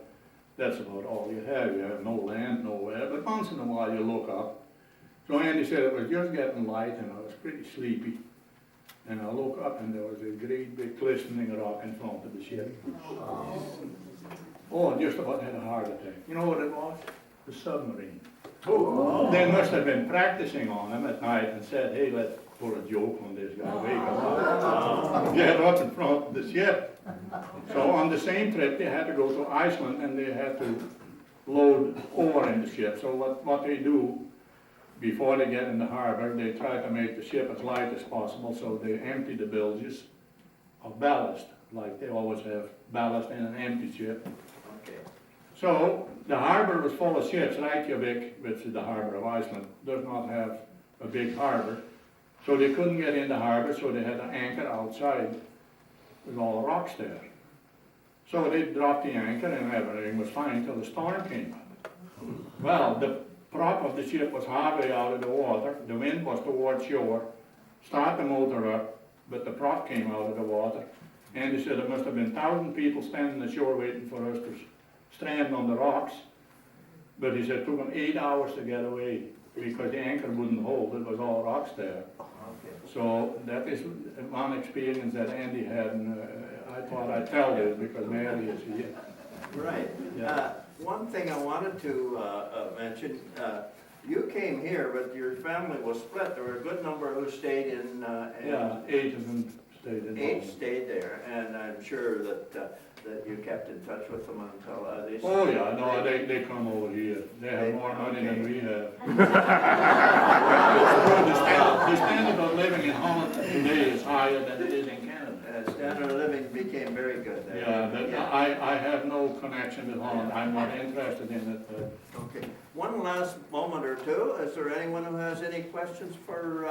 That's about all you have. You have no land nowhere, but once in a while you look up. So Andy said it was just getting light, and I was pretty sleepy. And I look up, and there was a great big glistening rock in front of the ship. Oh, I just about had a heart attack. You know what it was? The submarine. Oh. They must have been practicing on him at night and said, hey, let's put a joke on this guy. Wake him up. Get up in front of the ship. So on the same trip, they had to go to Iceland, and they had to load ore in the ship. So what they do, before they get in the harbor, they try to make the ship as light as possible, so they empty the bilges of ballast, like they always have ballast in an empty ship. Okay. So the harbor was full of ships. Reykjavik, which is the harbor of Iceland, does not have a big harbor. So they couldn't get in the harbor, so they had to anchor outside with all the rocks there. So they dropped the anchor and everything was fine till the storm came up. Well, the prop of the ship was halfway out of the water, the wind was towards shore, start the motor up, but the prop came out of the water. And he said there must have been 1,000 people standing ashore waiting for us to strand on the rocks. But he said it took them 8 hours to get away because the anchor wouldn't hold, it was all rocks there. So that is one experience that Andy had, and I thought I'd tell this because Mary is here. Right. Yeah. One thing I wanted to mention, you came here, but your family was split. There were a good number who stayed in. Yeah, 8 of them stayed in. 8 stayed there, and I'm sure that you kept in touch with them until they. Oh yeah, no, they come over here. They have more money than we have. The standard of living in Holland today is higher than it is in Canada. Standard of living became very good there. Yeah, but I have no connection with Holland. I'm not interested in it. Okay. One last moment or two. Is there anyone who has any questions for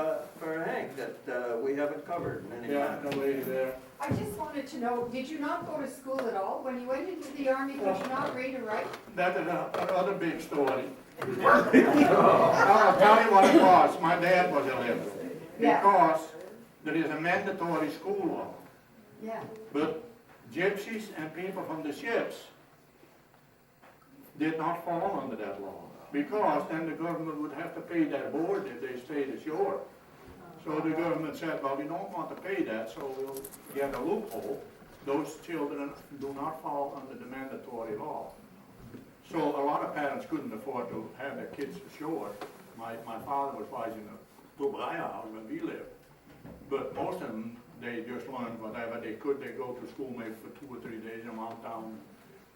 Hank that we haven't covered? Yeah, the lady there. I just wanted to know, did you not go to school at all? When you went into the army, could you not read or write? That is another big story. I'll tell you what it was. My dad was illiterate. Yeah. Because there is a mandatory school law. Yeah. But gypsies and people from the ships did not fall under that law. Because then the government would have to pay their board if they stayed ashore. So the government said, well, we don't want to pay that, so we'll get a loophole. Those children do not fall under the mandatory law. So a lot of parents couldn't afford to have their kids ashore. My father was wise enough to buy a house when we lived. But most of them, they just learned whatever they could. They go to school maybe for 2 or 3 days and went down.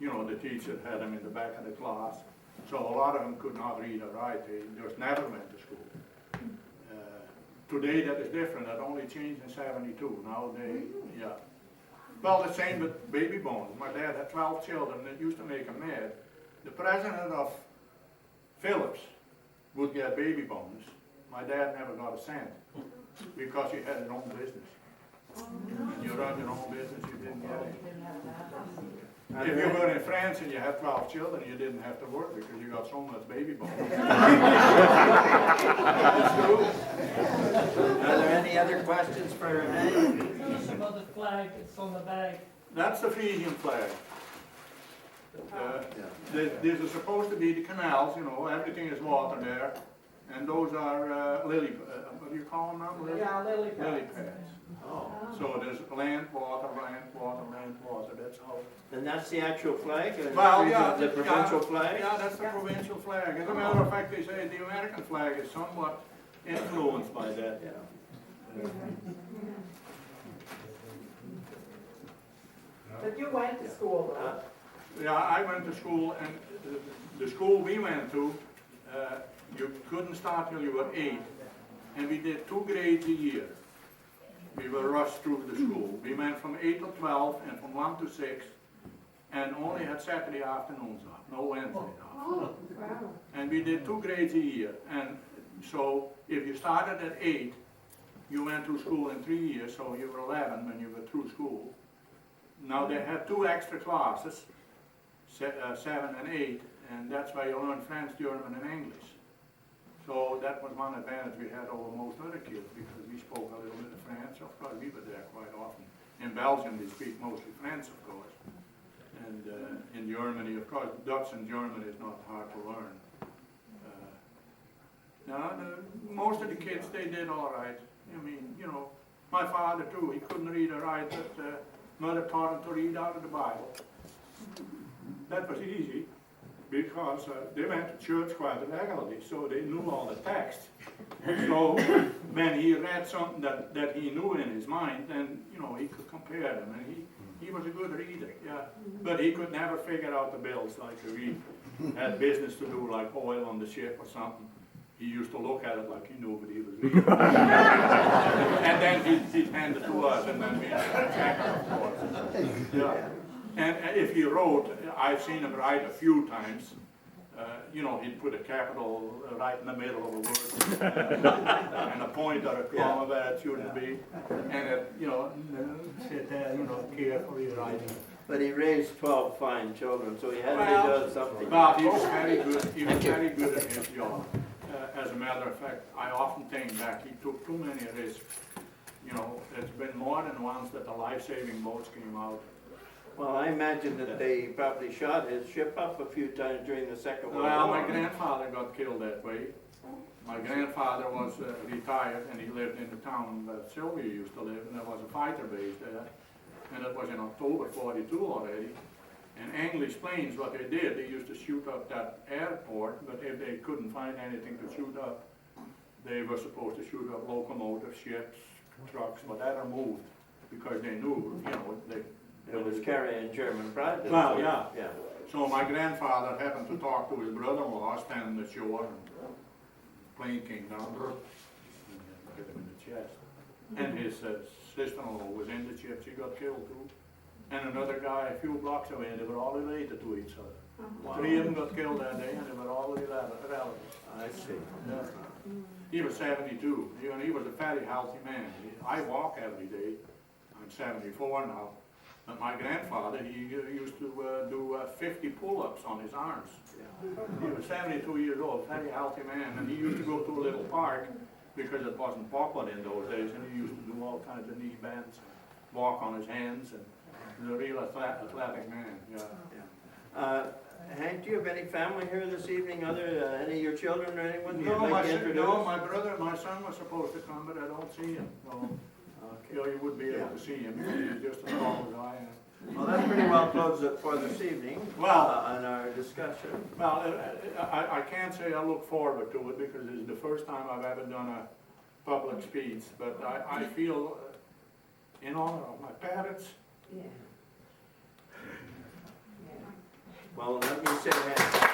You know, the teacher had them in the back of the class. So a lot of them could not read or write. They just never went to school. Today that is different. That only changed in '72. Now they, yeah. Well, the same with baby bonus. My dad had 12 children. That used to make him mad. The president of Phillips would get baby bonus. My dad never got a cent because he had his own business. And you run your own business, you didn't get it. If you were in France and you had 12 children, you didn't have to work because you got so much baby bonus. It's true. Are there any other questions for Hank? Tell us about the flag that's on the bag. That's the Frisian flag. These are supposed to be the canals, you know, everything is water there. And those are lily, what do you call them now? Yeah, lily pads. Lily pads. Oh, So there's land, water, land, water, land, water, that's how. and that's the actual flag? Well, yeah. The provincial flag? Yeah, that's the provincial flag. As a matter of fact, they say the American flag is somewhat influenced by that. Yeah. But you went to school though. Yeah, I went to school, and the school we went to, you couldn't start till you were 8, and we did 2 grades a year. We were rushed through the school. We went from 8 to 12 and from 1 to 6, and only had Saturday afternoons off, no Wednesday off. Oh, wow. And we did 2 grades a year, and so if you started at 8, you went through school in 3 years, so you were 11 when you were through school. Now they had 2 extra classes, 7 and 8, and that's why you learn French, German, and English. So that was one advantage we had over most other kids, because we spoke a little bit of French. Of course, we were there quite often. In Belgium, they speak mostly French, of course. And in Germany, of course, Dutch and German is not hard to learn. Most of the kids, they did all right. I mean, you know, my father too, he couldn't read or write, but mother taught him to read out of the Bible. That was easy, because they went to church quite regularly, so they knew all the text. So when he read something that he knew in his mind, then, you know, he could compare them, and he was a good reader, yeah. But he could never figure out the bills, like if he had business to do, like oil on the ship or something. He used to look at it like he knew what he was reading. And then he'd hand it to us, and then we had to check it, of course. Yeah. And if he wrote, I've seen him write a few times, you know, he'd put a capital right in the middle of a word, and a point or a comma where it shouldn't be, and it, you know, sit there, you know, carefully writing. But he raised 12 fine children, so he had to Well, be doing something. But he was very good, he was very good at his job. As a matter of fact, I often think back, he took too many risks. You know, there's been more than once that the life-saving boats came out. Well, I imagine that they probably shot his ship up a few times during the Second World War. Well, my grandfather got killed that way. My grandfather was retired and he lived in the town that Sylvia used to live, and there was a fighter base there. And it was in October '42 already. And English planes, what they did, they used to shoot up that airport, but if they couldn't find anything to shoot up, they were supposed to shoot up locomotives, ships, trucks, whatever moved, because they knew, you know, It was carrying German pride. Well, yeah. Yeah. So my grandfather happened to talk to his brother-in-law standing on the shore, and plane came down, and hit him in the chest. And his sister-in-law was in the ship, she got killed too. And another guy a few blocks away, and they were all related to each other. Three of them got killed that day, and they were all relatives. I see. Yeah. He was 72, and he was a fairly healthy man. I walk every day, I'm 74 now. But my grandfather, he used to do 50 pull-ups on his arms. He was 72 years old, very healthy man, and he used to go to a little park because it wasn't popular in those days, and he used to do all kinds of knee bends, and walk on his hands, and he was a real athletic man, yeah. Hank, do you have any family here this evening, any of your children or anyone you'd No, like to introduce? my son was supposed to come, but I don't see him, no. You know, you wouldn't be able to see him, he's just a tall guy. Well, that pretty well closes it for this evening. Well, on our discussion. Well, I can't say I look forward to it because it's the first time I've ever done a public speech, but I feel in honor of my parents. Yeah. Well, let me say that.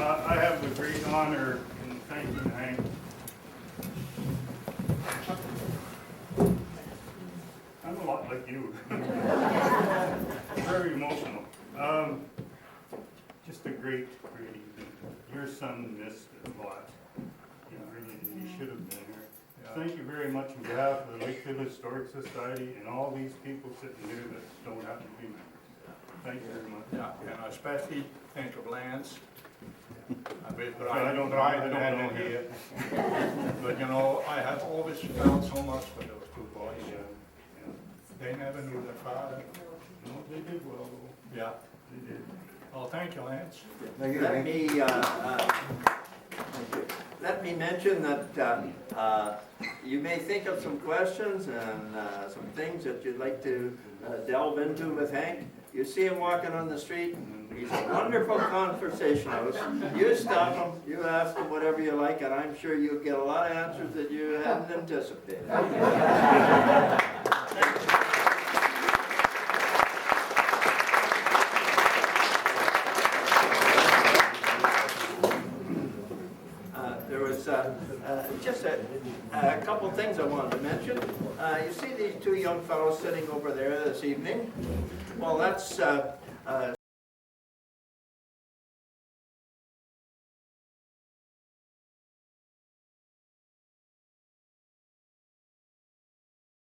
I have the great honor in thanking Hank. I'm a lot like you. Very emotional. Just a great evening. Your son missed it a lot. He should have been here. Thank you very much on behalf of the Lakefield Historic Society and all these people sitting here that don't have to be members. Thank you very much. Yeah, and I especially think of Lance. I don't know here. But you know, I have always felt so much for those two boys. They never knew their father. No, they did well. Yeah. They did. Well, thank you, Lance. Let me mention that you may think of some questions and some things that you'd like to delve into with Hank. You see him walking on the street, he's a wonderful conversationalist. You stop him, you ask him whatever you like, and I'm sure you'll get a lot of answers that you hadn't anticipated. There was just a couple things I wanted to mention. You see these two young fellows sitting over there this evening? Well, that's